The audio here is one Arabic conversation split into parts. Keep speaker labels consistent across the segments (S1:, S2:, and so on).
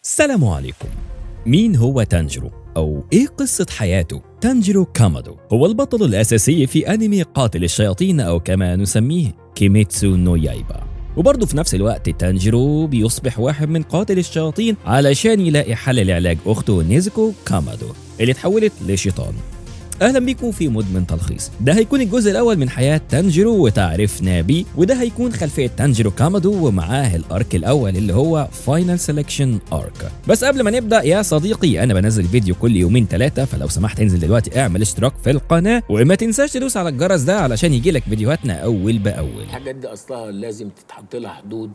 S1: السلام عليكم. مين هو تانجيرو؟ أو إيه قصة حياته؟ تانجيرو كامادو هو البطل الأساسي في أنمي قاتل الشياطين أو كما نسميه كيميتسو نو يايبا. وبرضه في نفس الوقت تانجيرو بيصبح واحد من قاتل الشياطين علشان يلاقي حل لعلاج أخته نيزوكو كامادو اللي اتحولت لشيطان. اهلا بيكم في مدمن تلخيص. ده هيكون الجزء الاول من حياه تانجيرو وتعريفنا بيه، وده هيكون خلفيه تانجيرو كامادو ومعاه الارك الاول اللي هو فاينل سيلكشن ارك. بس قبل ما نبدا يا صديقي، انا بنزل فيديو كل يومين ثلاثه، فلو سمحت انزل دلوقتي اعمل اشتراك في القناه وما تنساش تدوس على الجرس ده علشان يجيلك فيديوهاتنا اول باول.
S2: الحاجات دي اصلها لازم تتحط لها حدود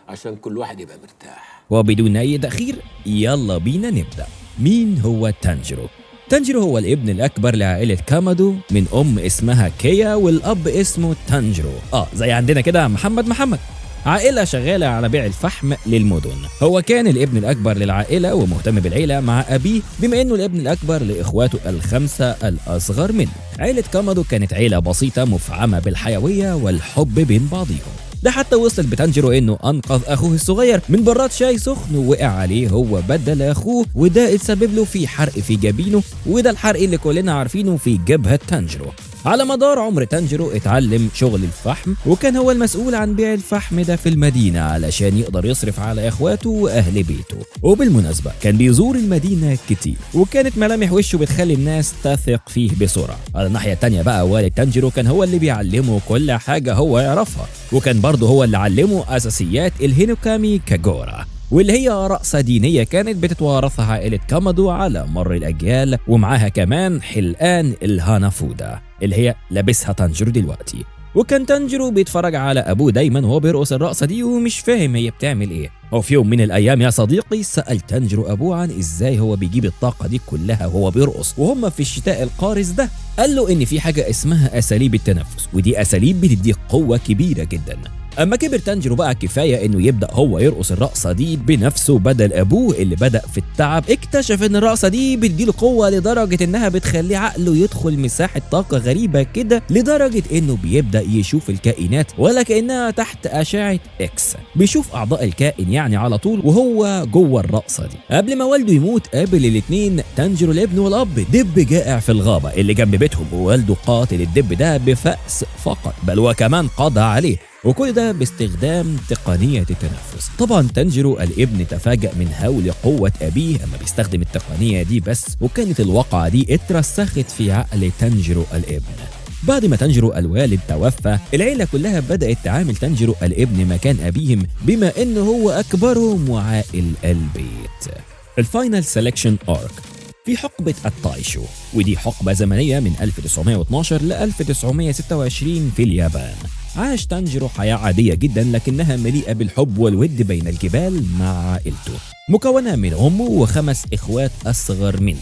S2: عشان كل واحد يبقى مرتاح.
S1: وبدون اي تاخير يلا بينا نبدا. مين هو تانجيرو؟ تانجيرو هو الابن الأكبر لعائلة كامادو من أم اسمها كيا والأب اسمه تانجيرو. زي عندنا كده محمد. عائلة شغالة على بيع الفحم للمدن. هو كان الابن الأكبر للعائلة ومهتم بالعيلة مع أبيه، بما إنه الابن الأكبر لإخواته الخمسة الأصغر منه. عائلة كامادو كانت عيلة بسيطة مفعمة بالحيوية والحب بين بعضهم. ده حتى وصل بتانجيرو انه انقذ اخوه الصغير من براد شاي سخن ووقع عليه هو بدل اخوه، وده اتسبب له في حرق في جبينه، وده الحرق اللي كلنا عارفينه في جبهة تانجيرو. على مدار عمر تانجيرو اتعلم شغل الفحم، وكان هو المسؤول عن بيع الفحم ده في المدينة علشان يقدر يصرف على اخواته واهل بيته. وبالمناسبة كان بيزور المدينة كتير، وكانت ملامح وشه بتخلي الناس تثق فيه بسرعة. على الناحية التانية بقى والد تانجيرو كان هو اللي بيعلمه كل حاجة هو يعرفها، وكان برضه هو اللي علمه أساسيات الهينوكامي كاجورا، واللي هي رقصة دينية كانت بتتوارثها عائلة كامادو على مر الأجيال، ومعاها كمان حلقان الهانافودا اللي هي لابسها تانجيرو دلوقتي. وكان تانجيرو بيتفرج على أبوه دايما وهو بيرقص الرقصة دي ومش فاهم هي بتعمل إيه. وفي يوم من الأيام يا صديقي سأل تانجيرو أبوه عن إزاي هو بيجيب الطاقة دي كلها وهو بيرقص وهم في الشتاء القارس ده. قال له إن في حاجة اسمها أساليب التنفس، ودي أساليب بتديك قوة كبيرة جدا. أما كبر تانجيرو بقى كفاية إنه يبدأ هو يرقص الرقصة دي بنفسه بدل أبوه اللي بدأ في التعب. اكتشف إن الرقصة دي بتديله قوة لدرجة إنها بتخليه عقله يدخل مساحة طاقة غريبة كده، لدرجة إنه بيبدأ يشوف الكائنات ولا كأنها تحت أشعة إكس. بيشوف أعضاء الكائن يعني على طول وهو جوه الرقصة دي. قبل ما والده يموت قابل الاتنين تانجيرو الابن والأب دب جائع في الغابة اللي جنب بيتهم، ووالده قاتل الدب ده بفأس فقط، بل وكمان قضى عليه، وكل ده باستخدام تقنية التنفس. طبعا تانجيرو الابن تفاجأ من هول قوة أبيه أما بيستخدم التقنية دي بس، وكانت الواقعة دي اترسخت في عقل تانجيرو الابن. بعد ما تانجيرو الوالد توفى، العيلة كلها بدأت تعامل تانجيرو الابن مكان أبيهم بما إنه هو أكبرهم وعائل البيت. الفاينل سيلكشن آرك في حقبة التايشو، ودي حقبة زمنية من 1912 ل 1926 في اليابان. عاش تانجيرو حياة عادية جدا لكنها مليئة بالحب والود بين الجبال مع عائلته، مكونة من أمه وخمس إخوات أصغر منه.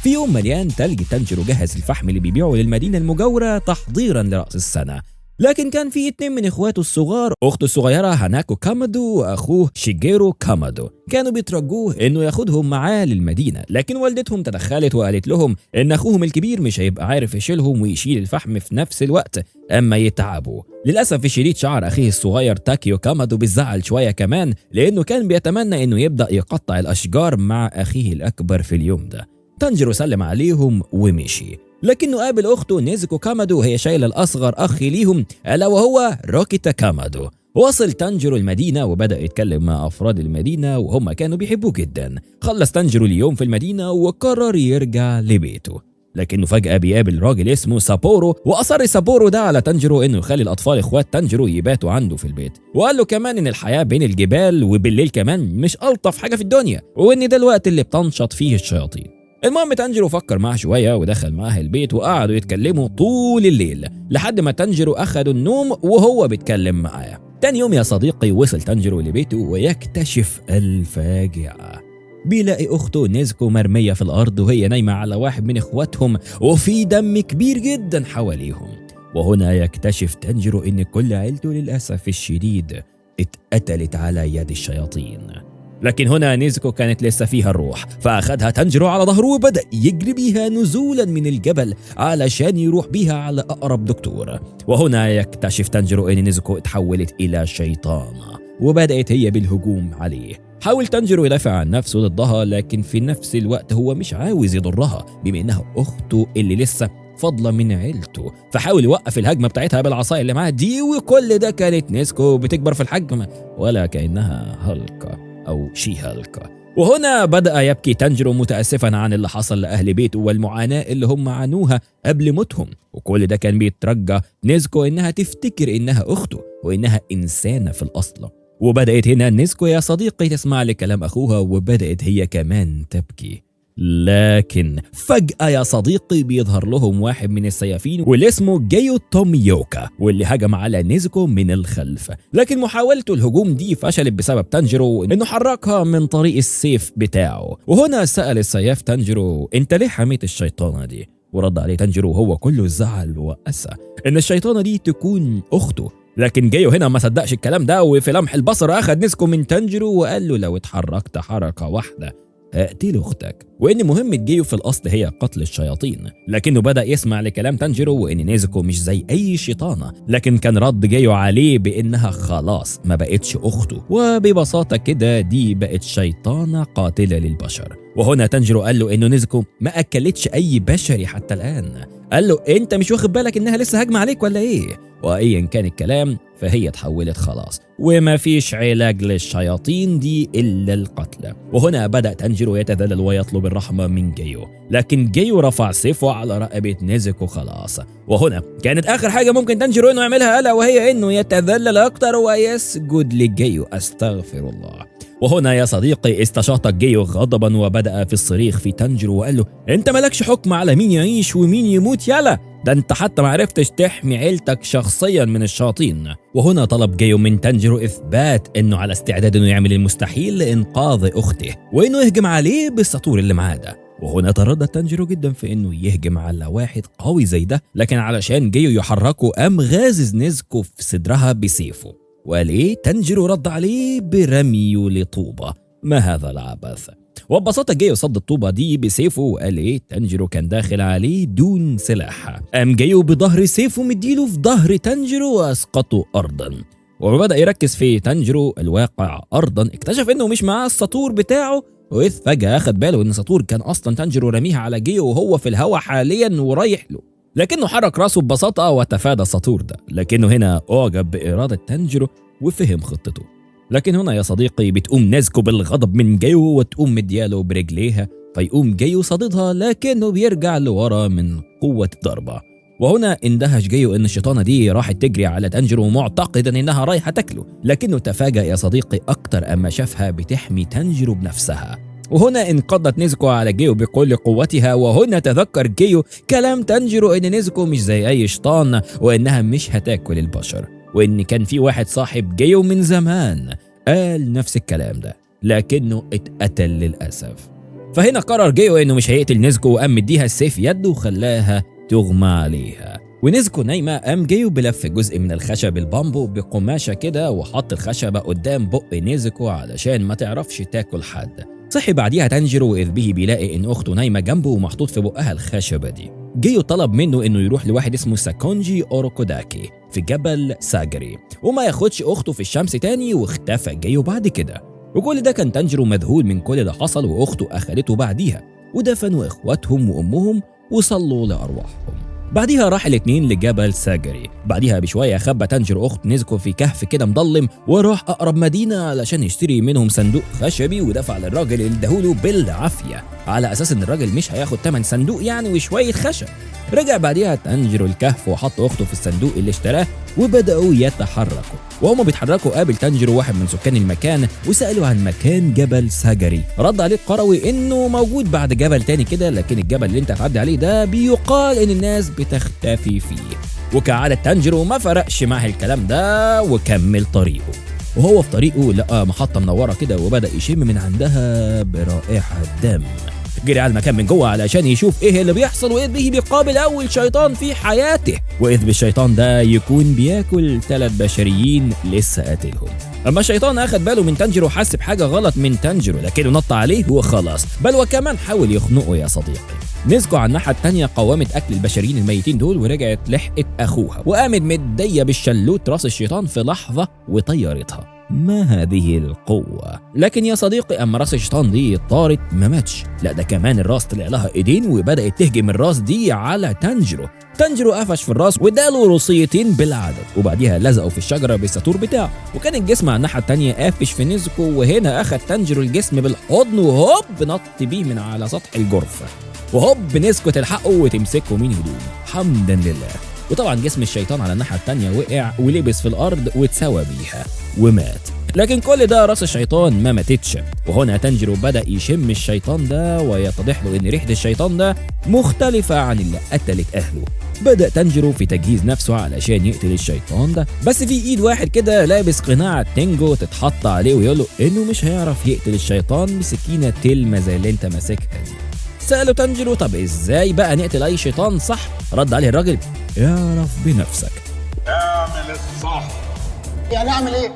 S1: في يوم مليان تلج تانجيرو جهز الفحم اللي بيبيعه للمدينة المجاورة تحضيرا لرأس السنة، لكن كان في 2 من إخواته الصغار، أخته الصغيرة هاناكو كامادو وأخوه شيجيرو كامادو، كانوا بيترجوه إنه ياخدهم معاه للمدينة، لكن والدتهم تدخلت وقالت لهم إن أخوهم الكبير مش هيبقى عارف يشيلهم ويشيل الفحم في نفس الوقت أما يتعبوا. للأسف شريط شعر أخيه الصغير تاكيو كامادو بالزعل شوية كمان، لأنه كان بيتمنى إنه يبدأ يقطع الأشجار مع أخيه الأكبر في اليوم ده. تانجيرو سلم عليهم ومشي، لكنه قابل أخته نيزوكو كامادو وهي شايلة الأصغر أخ ليهم ألا وهو روكيتا كامادو. وصل تانجيرو المدينة وبدأ يتكلم مع أفراد المدينة وهم كانوا بيحبوه جدا. خلص تانجيرو اليوم في المدينة وقرر يرجع لبيته، لكنه فجأة بيقابل راجل اسمه سابورو، وأصر سابورو ده على تانجيرو إنه يخلي الأطفال إخوات تانجيرو يباتوا عنده في البيت، وقال له كمان إن الحياة بين الجبال وبالليل كمان مش ألطف حاجة في الدنيا، وإن ده الوقت اللي بتنشط فيه الشياطين. المهم تانجيرو فكر معاه شوية ودخل معاه البيت وقعدوا يتكلموا طول الليل لحد ما تانجيرو أخدوا النوم وهو بيتكلم معاه. تاني يوم يا صديقي وصل تانجيرو لبيته ويكتشف الفاجعة. بيلاقي أخته نيزوكو مرمية في الأرض وهي نايمة على واحد من إخواتهم وفي دم كبير جدا حواليهم. وهنا يكتشف تانجيرو إن كل عيلته للأسف الشديد اتقتلت على يد الشياطين. لكن هنا نيزوكو كانت لسه فيها الروح، فأخدها تانجيرو على ظهره وبدأ يجري بيها نزولا من الجبل علشان يروح بيها على أقرب دكتور. وهنا يكتشف تانجيرو إن نيزوكو اتحولت إلى شيطانة وبدأت هي بالهجوم عليه. حاول تانجيرو يدافع عن نفسه ضدها، لكن في نفس الوقت هو مش عاوز يضرها بما انها اخته اللي لسه فضلا من عيلته، فحاول يوقف الهجمه بتاعتها بالعصايه اللي معاها دي. وكل ده كانت نيزكو بتكبر في الحجم ولا كانها هالكا او شي هالكا. وهنا بدأ يبكي تانجيرو متأسفا عن اللي حصل لأهل بيته والمعاناة اللي هم عانوها قبل موتهم، وكل ده كان بيترجى نيزكو إنها تفتكر إنها أخته وإنها إنسانة في الأصل. وبدأت هنا نيزكو يا صديقي تسمع لكلام أخوها، وبدأت هي كمان تبكي. لكن فجأة يا صديقي بيظهر لهم واحد من السيافين واللي اسمه جايو توميوكا، واللي هجم على نيزكو من الخلف، لكن محاولته الهجوم دي فشلت بسبب تانجيرو انه حركها من طريق السيف بتاعه. وهنا سأل السياف تانجيرو انت ليه حميت الشيطانة دي؟ ورد عليه تانجيرو وهو كله زعل وأسى ان الشيطانة دي تكون اخته. لكن جايو هنا ما صدقش الكلام ده، وفي لمح البصر اخذ نيزكو من تانجيرو وقال له لو اتحركت حركة واحدة هقتل اختك، وان مهمة جايو في الاصل هي قتل الشياطين. لكنه بدأ يسمع لكلام تانجيرو وان نيزكو مش زي اي شيطانة، لكن كان رد جايو عليه بانها خلاص ما بقتش اخته، وببساطة كده دي بقت شيطانة قاتلة للبشر. وهنا تانجيرو قال له انه نيزكو ما اكلتش اي بشري حتى الان. قال له انت مش واخد بالك انها لسه هجمة عليك ولا ايه؟ وايا كان الكلام فهي اتحولت خلاص، وما فيش علاج للشياطين دي الا القتل. وهنا بدأ تانجيرو يتذلل ويطلب الرحمة من جايو، لكن جايو رفع سيفه على رقبة نيزكو خلاص. وهنا كانت اخر حاجة ممكن تانجيرو انه يعملها الا وهي انه يتذلل اكتر ويسجد لجايو. استغفر الله. وهنا يا صديقي استشاط جايو غضبا وبدأ في الصريخ في تانجيرو وقال له انت مالكش حكم على مين يعيش ومين يموت، يلا ده انت حتى ما عرفتش تحمي عيلتك شخصيا من الشياطين. وهنا طلب جايو من تانجيرو اثبات انه على استعداد انه يعمل المستحيل لانقاذ اخته وانه يهجم عليه بالساطور اللي معاه ده. وهنا تردد تانجيرو جدا في انه يهجم على واحد قوي زي ده، لكن علشان جايو يحركه قام غازز نيزكو في صدرها بسيفه. وقال ايه؟ تانجيرو رد عليه برميه لطوبة. ما هذا العبث؟ وببساطة جايو صد الطوبة دي بسيفه وقال ايه؟ تانجيرو كان داخل عليه دون سلاح، قام جايو بظهر سيفه مديله في ظهر تانجيرو واسقطه ارضا. وبدأ يركز في تانجيرو الواقع ارضا، اكتشف انه مش معاه الساطور بتاعه، وإذ فجأة أخد باله إن ساطور كان أصلا تانجيرو رميها على جايو وهو في الهوا حاليا ورايح له، لكنه حرك راسه ببساطة وتفادى الساطور ده. لكنه هنا أعجب بإرادة تانجيرو وفهم خطته. لكن هنا يا صديقي بتقوم نيزكو بالغضب من جايو وتقوم مدياله برجليها، فيقوم جايو صاددها لكنه بيرجع لورا من قوة الضربة. وهنا اندهش جايو ان الشيطانة دي راحت تجري على تانجيرو معتقدا انها رايحة تاكله، لكنه تفاجأ يا صديقي اكتر اما شافها بتحمي تانجيرو بنفسها. وهنا انقضت نيزكو على جايو بكل قوتها. وهنا تذكر جايو كلام تانجيرو ان نيزكو مش زي اي شيطان وانها مش هتاكل البشر، وان كان في واحد صاحب جايو من زمان قال نفس الكلام ده لكنه اتقتل للأسف. فهنا قرر جايو انه مش هيقتل نيزكو وقام مديها السيف يده وخلاها تغمى عليها. ونيزكو نايمة قام جايو بلف جزء من الخشب البامبو بقماشة كده وحط الخشبة قدام بق نيزكو علشان ما تعرفش تاكل حد. صحي بعديها تانجيرو وإذ به بيلاقي ان اخته نايمة جنبه ومحطوط في بقها الخشبة دي. جايو طلب منه انه يروح لواحد اسمه ساكونجي اوروكوداكي في جبل ساجري وما ياخدش اخته في الشمس تاني، واختفى جايو بعد كده. وكل ده كان تانجيرو مذهول من كل ده حصل، واخته اخدته بعديها ودفنوا اخواتهم وامهم وصلوا لارواحهم. بعديها راح الاتنين لجبل ساجري. بعديها بشويه خبى تانجيرو اخت نيزكو في كهف كده مضلم وراح اقرب مدينه علشان يشتري منهم صندوق خشبي، ودفع للراجل اللي اداهوله بالعافيه على اساس ان الراجل مش هياخد تمن صندوق يعني وشويه خشب. رجع بعديها تانجيرو الكهف وحط اخته في الصندوق اللي اشتراه وبداوا يتحركوا. وهما بيتحركوا قابل تانجيرو واحد من سكان المكان وسالوا عن مكان جبل ساجري. رد عليه القروي انه موجود بعد جبل تاني كده، لكن الجبل اللي انت هتعدي عليه ده بيقال ان الناس بتختفي فيه. وكعادة تانجيرو ما فرقش معاه الكلام ده وكمل طريقه. وهو في طريقه لقى محطة منورة كده وبدأ يشم من عندها برائحة دم. جري على المكان من جوه علشان يشوف ايه اللي بيحصل، واذ به بيقابل اول شيطان في حياته، واذ بالشيطان ده يكون بياكل 3 بشريين لسه قاتلهم. اما الشيطان اخد باله من تانجيرو وحس بحاجه غلط من تانجيرو لكنه نط عليه وخلاص، بل وكمان حاول يخنقه يا صديقي. نيزكو على الناحيه التانيه قومت اكل البشريين الميتين دول ورجعت لحقت اخوها وقامت مديه بالشلوت راس الشيطان في لحظه وطيرتها. ما هذه القوة؟ لكن يا صديقي أما راس الشيطان دي طارت ما ماتش، لا ده كمان الراس طلع لها ايدين وبدأت تهجم الراس دي على تانجيرو قفش في الراس واداله روسيتين بالعدد، وبعديها لزقوا في الشجرة بالساتور بتاعه، وكان الجسم على الناحية التانية قافش في نيزوكو، وهنا أخد تانجيرو الجسم بالحضن وهوب نط بيه من على سطح الجرفة، وهوب نيزوكو تلحقه وتمسكه من هدومه حمدا لله. وطبعا جسم الشيطان على الناحية التانية وقع ولبس في الأرض واتسوى بيها ومات. لكن كل ده راس الشيطان ما ماتتش، وهنا تانجيرو بدأ يشم الشيطان ده ويتضح له إن ريحة الشيطان ده مختلفة عن اللي قتلت أهله. بدأ تانجيرو في تجهيز نفسه علشان يقتل الشيطان ده، بس في إيد واحد كده لابس قناع تنجو تتحط عليه ويقول له إنه مش هيعرف يقتل الشيطان بسكينة تلمة زي اللي أنت ماسكها دي. سأله تانجيرو طب إزاي بقى نقتل أي شيطان صح؟ رد عليه الراجل اعرف بنفسك.
S3: اعمل الصح.
S4: يعني اعمل ايه؟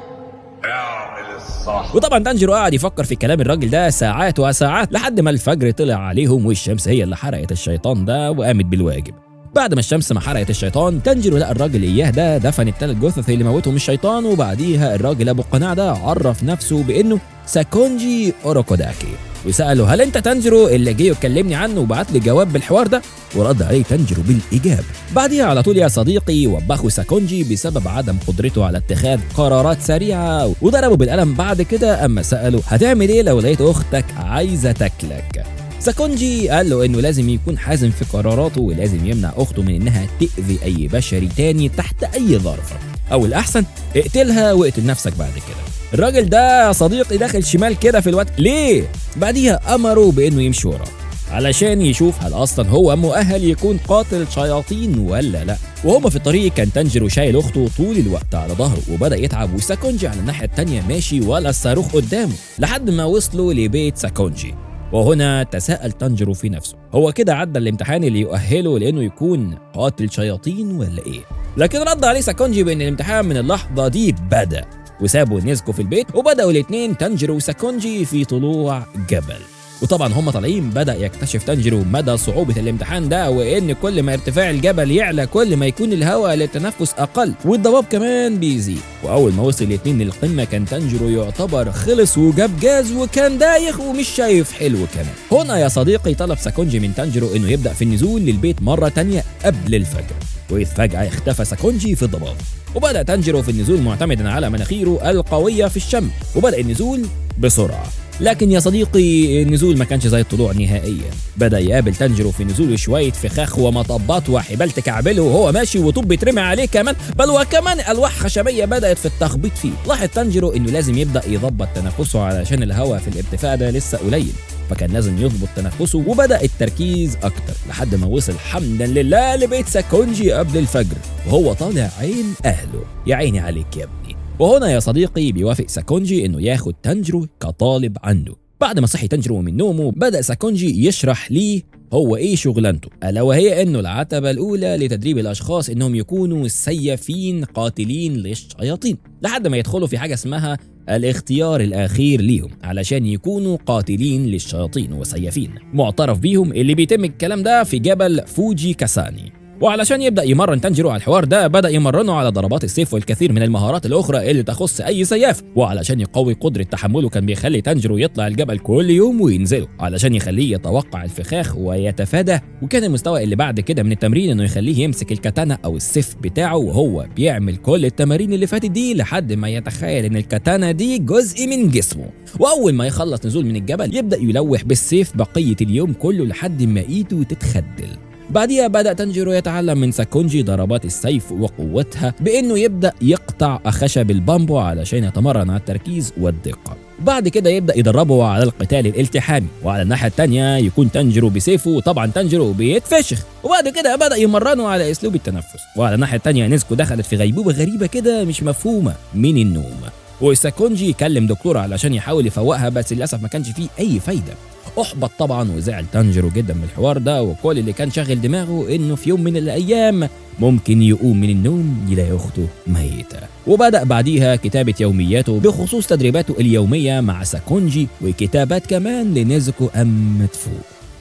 S3: اعمل الصح.
S1: وطبعا تانجيرو قعد يفكر في كلام الراجل ده ساعات وساعات لحد ما الفجر طلع عليهم والشمس هي اللي حرقت الشيطان ده وقامت بالواجب. بعد ما الشمس ما حرقت الشيطان تانجيرو لقى الراجل اياه ده دفن الثلاث جثث اللي موتهم الشيطان، وبعديها الراجل ابو القناع ده عرف نفسه بانه ساكونجي اوروكوداكي، وسأله هل انت تانجيرو اللي جه يكلمني عنه وبعت لي جواب بالحوار ده؟ ورد عليه تانجيرو بالاجابه. بعديها على طول يا صديقي وبخه ساكونجي بسبب عدم قدرته على اتخاذ قرارات سريعه وضربه بالقلم. بعد كده اما سأله هتعمل ايه لو لقيت اختك عايزه تاكلك؟ ساكونجي قال له انه لازم يكون حازم في قراراته ولازم يمنع اخته من انها تأذي اي بشري تاني تحت اي ظرف، او الاحسن اقتلها واقتل نفسك بعد كده. الراجل ده يا صديقي داخل شمال كده في الوقت ليه؟ بعديها امره بانه يمشي وراه علشان يشوف هل اصلا هو مؤهل يكون قاتل شياطين ولا لا. وهما في الطريق كان تانجيرو شايل اخته طول الوقت على ظهره وبدا يتعب، وساكونجي على الناحيه التانيه ماشي ولا الصاروخ قدامه لحد ما وصلوا لبيت ساكونجي. وهنا تساءل تانجيرو في نفسه هو كده عدى الامتحان اللي يؤهله لانه يكون قاتل شياطين ولا ايه؟ لكن رد عليه ساكونجي بان الامتحان من اللحظه دي بدا، وسابوا نيزوكو في البيت وبداوا الاثنين تانجيرو وساكونجي في طلوع جبل. وطبعا هم طالعين بدا يكتشف تانجيرو مدى صعوبه الامتحان ده، وان كل ما ارتفاع الجبل يعلى كل ما يكون الهواء للتنفس اقل والضباب كمان بيزيد. واول ما وصل الاثنين للقمه كان تانجيرو يعتبر خلص وجاب جاز وكان دايخ ومش شايف حلو كمان. هنا يا صديقي طلب ساكونجي من تانجيرو انه يبدا في النزول للبيت مره تانية قبل الفجر، وإذ فجأة اختفى ساكونجي في الضباب. وبدأ تانجيرو في النزول معتمدا على مناخيره القوية في الشم، وبدأ النزول بسرعة. لكن يا صديقي النزول ما كانش زي الطلوع نهائيا. بدأ يقابل تانجيرو في نزول شوية فخاخ ومطبات وحبال تكعبله وهو ماشي وطوب بيترمي عليه كمان، بل وكمان ألواح خشبية بدأت في التخبيط فيه. لاحظ تانجيرو إنه لازم يبدأ يضبط تنفسه علشان الهواء في الارتفاع ده لسه قليل، فكان لازم يضبط تنفسه وبدأ التركيز أكتر لحد ما وصل حمدا لله لبيت ساكونجي قبل الفجر وهو طالع عين أهله. يا عيني عليك يا ابني. وهنا يا صديقي بيوافق ساكونجي إنه ياخد تانجيرو كطالب عنده. بعد ما صحي تانجيرو من نومه بدأ ساكونجي يشرح ليه هو ايه شغلانته، الا وهي انه العتبه الاولى لتدريب الاشخاص انهم يكونوا سيافين قاتلين للشياطين لحد ما يدخلوا في حاجه اسمها الاختيار الاخير ليهم علشان يكونوا قاتلين للشياطين وسيافين معترف بيهم، اللي بيتم الكلام ده في جبل فوجي كاساني. وعلشان يبدأ يمرن تانجيرو على الحوار ده بدأ يمرنه على ضربات السيف والكثير من المهارات الأخرى اللي تخص أي سياف. وعلشان يقوي قدرة تحمله كان بيخلي تانجيرو يطلع الجبل كل يوم وينزله علشان يخليه يتوقع الفخاخ ويتفاداه. وكان المستوى اللي بعد كده من التمرين إنه يخليه يمسك الكاتانا أو السيف بتاعه وهو بيعمل كل التمارين اللي فاتت دي لحد ما يتخيل إن الكاتانا دي جزء من جسمه. وأول ما يخلص نزول من الجبل يبدأ يلوح بالسيف بقية اليوم كله لحد ما إيده تتخدل. بعديها بدأ تانجيرو يتعلم من ساكونجي ضربات السيف وقوتها بأنه يبدأ يقطع خشب البامبو علشان يتمرن على التركيز والدقة. بعد كده يبدأ يدربه على القتال الالتحامي، وعلى الناحية التانية يكون تانجيرو بسيفه وطبعا تانجيرو بيتفشخ. وبعد كده بدأ يمرنه على أسلوب التنفس. وعلى الناحية التانية نيزوكو دخلت في غيبوبة غريبة كده مش مفهومة من النوم، وساكونجي كلم دكتور علشان يحاول يفوقها بس للأسف ما كانش فيه أي فايدة. احبط طبعا وزعل تانجيرو جدا من الحوار ده، وكل اللي كان شاغل دماغه انه في يوم من الايام ممكن يقوم من النوم يلاقي اخته ميته. وبدأ بعديها كتابة يومياته بخصوص تدريباته اليومية مع ساكونجي وكتابات كمان لنيزوكو أما تفوق.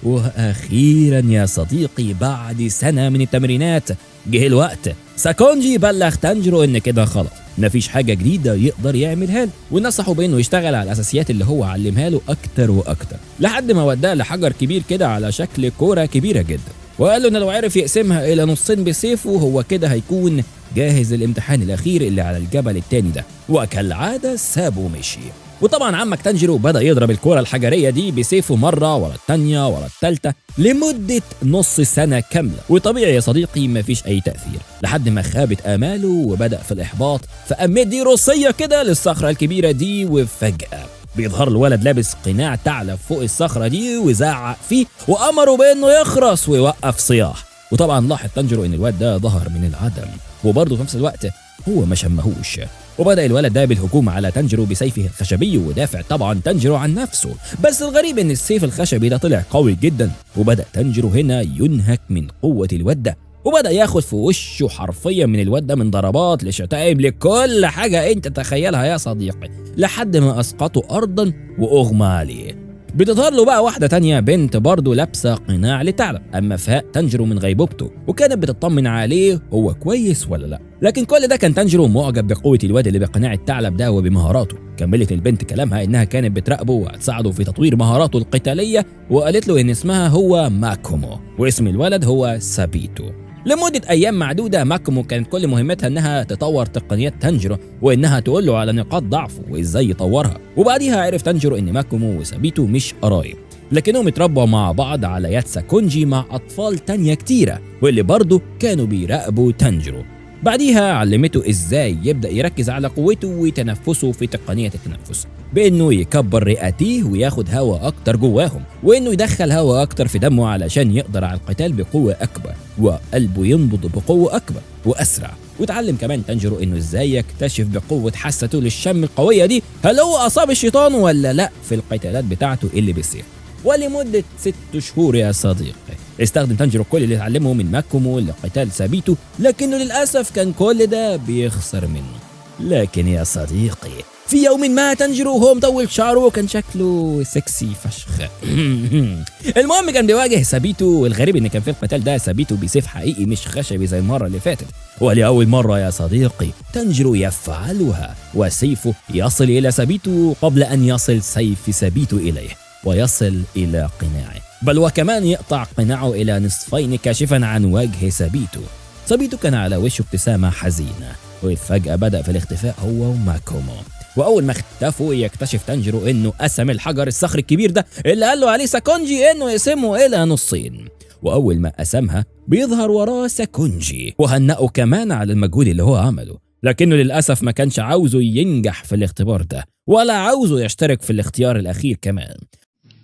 S1: واخيرا يا صديقي بعد سنة من التمرينات جه الوقت. ساكونجي بلغ تانجيرو ان كده خلاص مفيش حاجة جديدة يقدر يعملها له، ونصحه بانه يشتغل على الاساسيات اللي هو علمها له اكتر واكتر، لحد ما وداه لحجر كبير كده على شكل كورة كبيرة جدا، وقال له ان لو عرف يقسمها الى نصين بسيفه هو كده هيكون جاهز للامتحان الاخير اللي على الجبل التاني ده. وكالعادة سابه ومشي. وطبعا عمك تانجيرو بدأ يضرب الكرة الحجرية دي بسيفه مرة ورا التانية ورا التالتة لمدة نص سنة كاملة، وطبيعي يا صديقي مفيش أي تأثير، لحد ما خابت آماله وبدأ في الإحباط، فقام مدي روسية كده للصخرة الكبيرة دي، وفجأة بيظهر الولد لابس قناع ثعلب فوق الصخرة دي وزعق فيه وأمره بأنه يخرس ويوقف صياح. وطبعا لاحظ تانجيرو إن الواد ده ظهر من العدم، وبرضه في نفس الوقت هو ما شمهوش، وبدأ الولد ده بالهجوم على تانجيرو بسيفه الخشبي، ودافع طبعا تانجيرو عن نفسه. بس الغريب ان السيف الخشبي ده طلع قوي جدا، وبدأ تانجيرو هنا ينهك من قوة الواد ده، وبدأ ياخد في وشه حرفيا من الواد ده من ضربات لشتائم لكل حاجة انت تخيلها يا صديقي، لحد ما اسقطه ارضا واغمى عليه. بتظهر له بقى واحدة تانية بنت برضه لابسة قناع لثعلب، أما فاق تانجيرو من غيبوبته وكانت بتطمن عليه هو كويس ولا لا. لكن كل ده كان تانجيرو معجب بقوة الواد اللي بقناع الثعلب ده وبمهاراته. كملت البنت كلامها إنها كانت بتراقبه وهتساعده في تطوير مهاراته القتالية، وقالت له إن اسمها هو ماكومو واسم الولد هو سابيتو. لمدة أيام معدودة ماكومو كانت كل مهمتها إنها تطور تقنيات تانجيرو وإنها تقول له على نقاط ضعفه وإزاي يطورها. وبعديها عرف تانجيرو إن ماكومو وسابيتو مش قرايب، لكنهم اتربوا مع بعض على يد ساكونجي مع أطفال تانية كتيرة واللي برضه كانوا بيراقبوا تانجيرو. بعديها علمته إزاي يبدأ يركز على قوته وتنفسه في تقنية التنفس، بإنه يكبر رئتيه وياخد هواء أكتر جواهم، وإنه يدخل هواء أكتر في دمه علشان يقدر على القتال بقوة أكبر، وقلبه ينبض بقوة أكبر وأسرع. وتعلم كمان تانجيرو إنه إزاي يكتشف بقوة حاسته للشم القوية دي هل هو أصاب الشيطان ولا لأ في القتالات بتاعته اللي بالسيف. ولمدة 6 شهور يا صديقي استخدم تانجيرو كل اللي اتعلمه من ماكومو لقتال سابيتو، لكنه للأسف كان كل ده بيخسر منه. لكن يا صديقي في يوم ما تانجيرو وهو مطول شعره وكان شكله سكسي فشخ. المهم كان بيواجه سابيتو، والغريب ان كان في القتال ده سابيتو بسيف حقيقي مش خشبي زي المرة اللي فاتت. ولأول مرة يا صديقي تانجيرو يفعلها وسيفه يصل إلى سابيتو قبل أن يصل سيف سابيتو إليه ويصل إلى قناعه، بل وكمان يقطع قناعه إلى نصفين كاشفا عن وجه سابيتو. سابيتو كان على وشه ابتسامة حزينة، وإذ فجأة بدأ في الاختفاء هو وماكومو. وأول ما اختفوا يكتشف تانجيرو إنه قسم الحجر الصخري الكبير ده اللي قال له عليه ساكونجي إنه يقسمه إلى نصين، وأول ما قسمها بيظهر وراه ساكونجي وهنأه كمان على المجهود اللي هو عمله، لكنه للأسف ما كانش عاوزه ينجح في الاختبار ده ولا عاوزه يشترك في الاختيار الأخير كمان.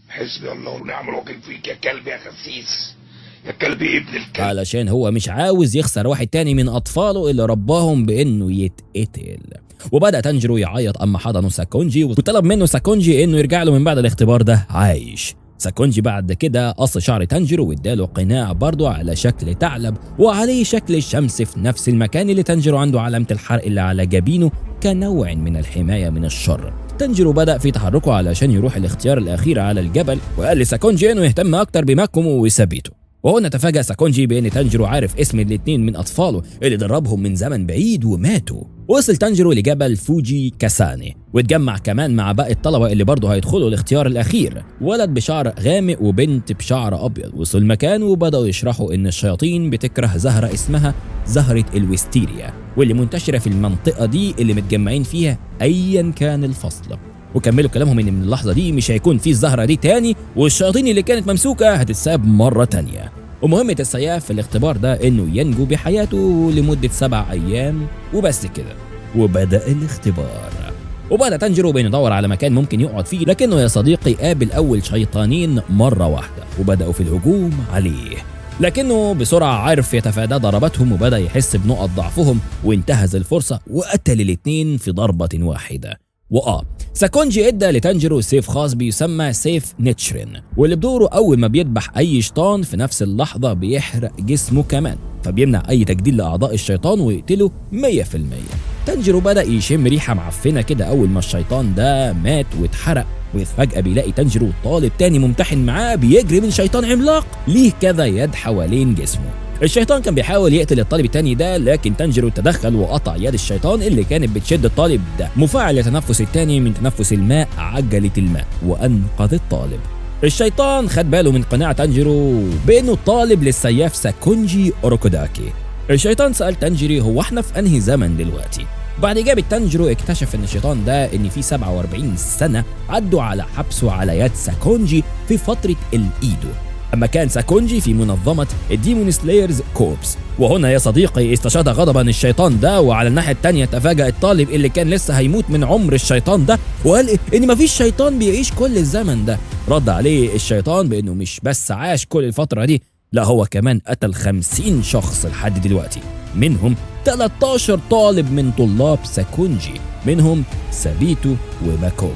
S3: حسبي الله ونعم الوكيل فيك يا كلب يا خسيس يا كلبي ابن الكلب،
S1: علشان هو مش عاوز يخسر واحد تاني من أطفاله اللي رباهم بإنه يتقتل. وبدأ تانجيرو يعيط أما حضنه ساكونجي وطلب منه ساكونجي إنه يرجع له من بعد الاختبار ده عايش. ساكونجي بعد كده قص شعر تانجيرو واداله قناع برضه على شكل ثعلب وعليه شكل الشمس في نفس المكان اللي تانجيرو عنده علامة الحرق اللي على جبينه كنوع من الحماية من الشر. تانجيرو بدأ في تحركه علشان يروح الاختيار الأخير على الجبل، وقال لساكونجي إنه يهتم أكتر بماكومو وسابيتو. وهنا تفاجأ ساكونجي بأن تانجيرو عارف اسم الاتنين من أطفاله اللي دربهم من زمن بعيد وماتوا. وصل تانجيرو لجبل فوجي كاساني واتجمع كمان مع باقي الطلبة اللي برضه هيدخلوا الاختيار الأخير، ولد بشعر غامق وبنت بشعر أبيض. وصل المكان وبدأوا يشرحوا إن الشياطين بتكره زهرة اسمها زهرة الويستيريا، واللي منتشرة في المنطقة دي اللي متجمعين فيها أيا كان الفصل. وكملوا كلامهم ان من اللحظه دي مش هيكون في الزهره دي تاني، والشياطين اللي كانت ممسوكه هتتساب مره تانيه. ومهمه السياف في الاختبار ده انه ينجو بحياته لمده 7 أيام وبس كده. وبدا الاختبار، وبدا تانجيرو بيدور على مكان ممكن يقعد فيه، لكنه يا صديقي قابل اول شيطانين مره واحده وبداوا في الهجوم عليه، لكنه بسرعه عرف يتفادى ضرباتهم وبدا يحس بنقط ضعفهم وانتهز الفرصه وقتل الاتنين في ضربه واحده. ساكونجي ادى لتانجيرو سيف خاص بيسمى سيف نيتشرين، واللي بدوره اول ما بيذبح اي شيطان في نفس اللحظه بيحرق جسمه كمان، فبيمنع اي تجديد لاعضاء الشيطان ويقتله 100%. تانجيرو بدا يشم ريحه معفنه كده اول ما الشيطان ده مات واتحرق، وفجأة بيلاقي تانجيرو طالب تاني ممتحن معاه بيجري من شيطان عملاق ليه كذا يد حوالين جسمه. الشيطان كان بيحاول يقتل الطالب التاني ده، لكن تانجيرو تدخل وقطع يد الشيطان اللي كانت بتشد الطالب ده. مفاعل التنفس التاني من تنفس الماء عجلة الماء وأنقذ الطالب. الشيطان خد باله من قناع تانجيرو بأنه الطالب للسياف ساكونجي أوروكوداكي. الشيطان سأل تانجيرو هو احنا في أنهي زمن دلوقتي؟ بعد إجابة تانجيرو اكتشف إن الشيطان ده إن في 47 سنة عدوا على حبسه على يد ساكونجي في فترة الإيدو، أما كان ساكونجي في منظمة الديمون سلايرز كوربس. وهنا يا صديقي استشهد غضبا الشيطان ده، وعلى الناحية التانية تفاجأ الطالب اللي كان لسه هيموت من عمر الشيطان ده وقال إن مفيش شيطان بيعيش كل الزمن ده. رد عليه الشيطان بأنه مش بس عاش كل الفترة دي، لا هو كمان قتل 50 شخص لحد دلوقتي، منهم 13 طالب من طلاب ساكونجي، منهم سابيتو وماكومو.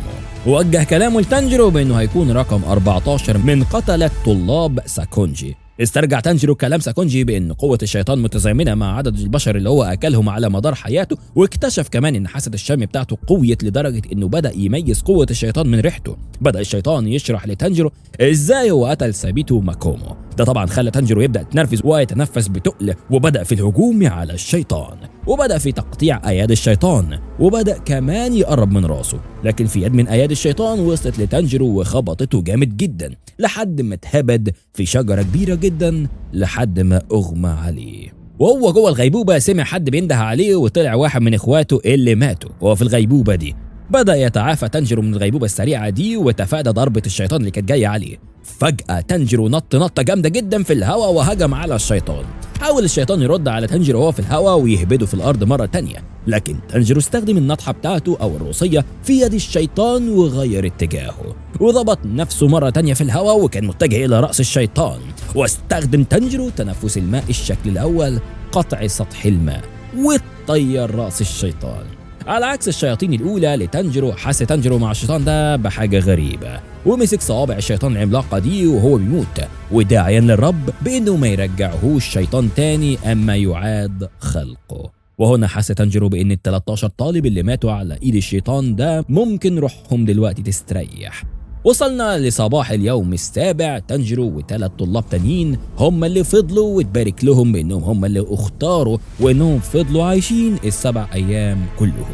S1: ووجه كلامه لتانجيرو بأنه هيكون رقم 14 من قتلة طلاب ساكونجي. استرجع تانجيرو كلام ساكونجي بأن قوة الشيطان متزامنة مع عدد البشر اللي هو أكلهم على مدار حياته، واكتشف كمان إن حاسة الشم بتاعته قويت لدرجة إنه بدأ يميز قوة الشيطان من ريحته. بدأ الشيطان يشرح لتانجيرو إزاي هو قتل سابيتو ماكومو. ده طبعا خلى تانجيرو يبدأ يتنرفز ويتنفس بتقل، وبدأ في الهجوم على الشيطان، وبدأ في تقطيع أياد الشيطان، وبدأ كمان يقرب من راسه. لكن في يد من أياد الشيطان وصلت لتانجيرو وخبطته جامد جدا لحد ما اتهبد في شجرة كبيرة جدا لحد ما أغمى عليه. وهو جوه الغيبوبة سمع حد بينده عليه، وطلع واحد من إخواته اللي ماتوا وهو في الغيبوبة دي. بدأ يتعافى تانجيرو من الغيبوبة السريعة دي وتفادى ضربة الشيطان اللي كانت جاية عليه. فجأة تانجيرو نط نطة جامدة جدا في الهواء وهجم على الشيطان. حاول الشيطان يرد على تانجيرو وهو في الهواء ويهبده في الأرض مرة تانية، لكن تانجيرو استخدم النطحة بتاعته أو الروسية في يد الشيطان وغير اتجاهه، وضبط نفسه مرة تانية في الهواء وكان متجه إلى رأس الشيطان. واستخدم تانجيرو تنفس الماء الشكل الأول، قطع سطح الماء، وطير رأس الشيطان. على عكس الشياطين الأولى لتانجيرو، حس تانجيرو مع الشيطان ده بحاجة غريبة، ومسك صوابع الشيطان العملاقة دي وهو بيموت، وداعيا للرب بأنه ما يرجعهوش شيطان تاني أما يعاد خلقه. وهنا حس تانجيرو بأن ال 13 طالب اللي ماتوا على إيد الشيطان ده ممكن روحهم دلوقتي تستريح. وصلنا لصباح اليوم السابع. تانجيرو و3 طلاب تانيين هم اللي فضلوا، وتبارك لهم بأنهم هم اللي اختاروا وأنهم فضلوا عايشين ال7 أيام كلهم.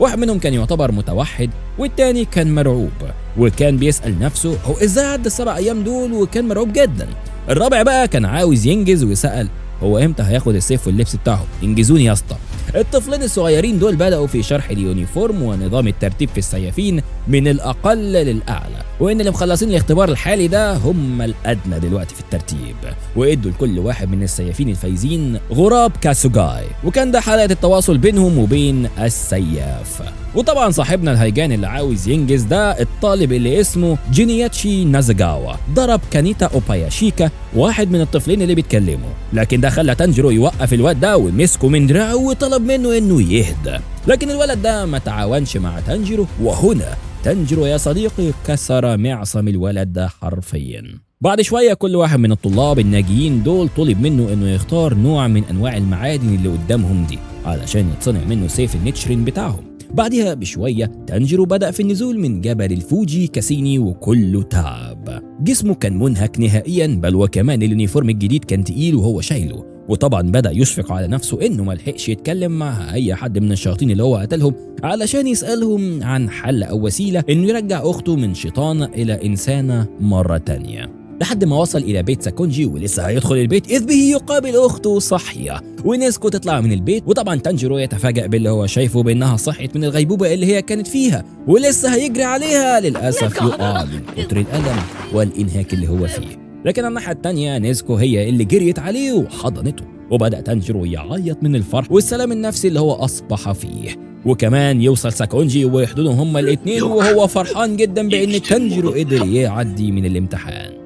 S1: واحد منهم كان يعتبر متوحد، والتاني كان مرعوب وكان بيسأل نفسه هو ازاي عدى ال7 أيام دول، وكان مرعوب جدا. الرابع بقى كان عاوز ينجز وسأل هو امتى هياخد السيف واللبس بتاعه، انجزوني يا اسطى. الطفلين الصغيرين دول بدأوا في شرح اليونيفورم ونظام الترتيب في السيافين من الأقل للأعلى، وإن اللي مخلصين الاختبار الحالي ده هم الأدنى دلوقتي في الترتيب، وإدوا لكل واحد من السيافين الفايزين غراب كاسوغاي، وكان ده حلقة التواصل بينهم وبين السياف. وطبعا صاحبنا الهيجان اللي عاوز ينجز ده الطالب اللي اسمه جينياتشي نازاغاوا ضرب كانيتا أوباياشيكا، واحد من الطفلين اللي بيتكلموا، لكن ده خلى تانجيرو يوقف الواد ده ومسكه من دراعه وطلب منه انه يهدى، لكن الولد ده ما تعاونش مع تانجيرو. وهنا تانجيرو يا صديقي كسر معصم الولد ده حرفيا. بعد شوية كل واحد من الطلاب الناجيين دول طلب منه انه يختار نوع من انواع المعادن اللي قدامهم دي علشان يتصنع منه سيف النيتشرين بتاعهم. بعدها بشوية تانجيرو بدأ في النزول من جبل الفوجي كاسيني وكله تعب. جسمه كان منهك نهائيا، بل وكمان اليونيفورم الجديد كان تقيل وهو شايله، وطبعا بدأ يشفق على نفسه انه ملحقش يتكلم مع اي حد من الشياطين اللي هو قتلهم علشان يسألهم عن حل او وسيلة انه يرجع اخته من شيطانة الى انسانة مرة تانية. لحد ما وصل الى بيت ساكونجي ولسه هيدخل البيت اذ به يقابل اخته صاحيه ونيزكو تطلع من البيت. وطبعا تانجيرو يتفاجأ باللي هو شايفه بانها صحت من الغيبوبه اللي هي كانت فيها ولسه هيجري عليها، للاسف يقع من كتر الالم والانهاك اللي هو فيه. لكن على الناحيه الثانيه نيزكو هي اللي جريت عليه وحضنته، وبدأ تانجيرو يعيط من الفرح والسلام النفسي اللي هو اصبح فيه. وكمان يوصل ساكونجي ويحضنهم هما الاثنين وهو فرحان جدا بان تانجيرو قدر يعدي من الامتحان.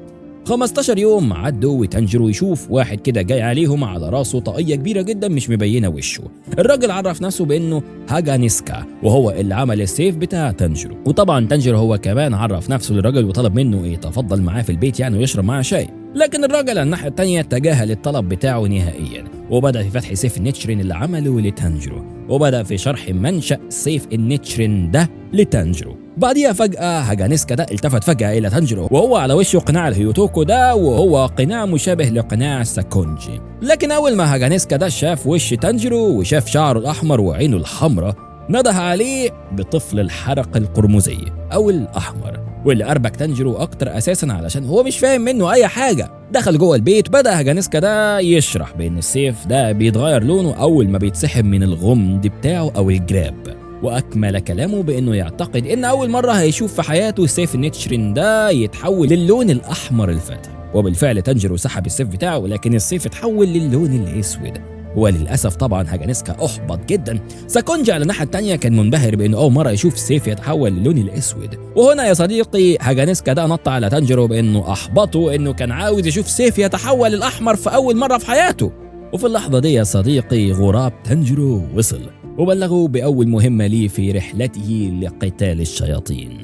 S1: 15 يوم عدوا وتانجيرو يشوف واحد كده جاي عليهم على راسه طاقية كبيرة جدا مش مبينة وشه. الراجل عرف نفسه بانه هاجانيسكا وهو اللي عمل السيف بتاع تانجيرو. وطبعا تانجيرو هو كمان عرف نفسه للراجل وطلب منه يتفضل معاه في البيت يعني ويشرب معاه شاي، لكن الراجل على الناحية التانية تجاهل الطلب بتاعه نهائيا وبدأ في فتح سيف النيتشرين اللي عمله لتانجيرو، وبدأ في شرح منشأ سيف النيتشرين ده لتانجيرو. بعديها فجأة هاجانيسكا ده التفت فجأة إلى تانجيرو وهو على وشه قناع الهيوتوكو ده، وهو قناع مشابه لقناع ساكونجي. لكن أول ما هاجانيسكا ده شاف وش تانجيرو وشاف شعره الأحمر وعينه الحمراء، نده عليه بطفل الحرق القرمزي أو الأحمر، واللي أربك تانجيرو أكتر أساساً علشان هو مش فاهم منه أي حاجة. دخل جوه البيت، بدأ هاجانيسكا ده يشرح بأن السيف ده بيتغير لونه أول ما بيتسحب من الغمد بتاعه أو الجراب، وأكمل كلامه بأنه يعتقد إن أول مرة هيشوف في حياته سيف النيتشرين ده يتحول للون الأحمر الفاتح. وبالفعل تانجيرو سحب السيف بتاعه، لكن السيف اتحول للون الأسود. وللأسف طبعا هاجانيسكا أحبط جدا. ساكونجي على الناحية التانية كان منبهر بأنه أول مرة يشوف سيف يتحول للون الأسود. وهنا يا صديقي هاجانيسكا ده نط على تانجيرو بأنه أحبطه إنه كان عاوز يشوف سيف يتحول للأحمر في أول مرة في حياته. وفي اللحظة دي يا صديقي غراب تانجيرو وصل وبلغوا بأول مهمة ليه في رحلته لقتال الشياطين.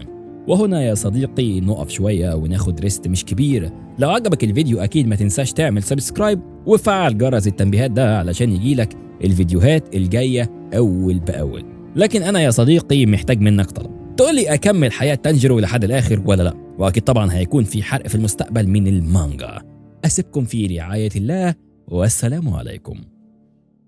S1: وهنا يا صديقي نقف شوية وناخد ريست مش كبير. لو عجبك الفيديو أكيد ما تنساش تعمل سبسكرايب وفعل جرس التنبيهات ده علشان يجيلك الفيديوهات الجاية أول بأول. لكن أنا يا صديقي محتاج منك طلب، تقولي أكمل حياة تانجيرو لحد الآخر ولا لأ؟ وأكيد طبعا هيكون في حرق في المستقبل من المانجا. أسيبكم في رعاية الله والسلام عليكم.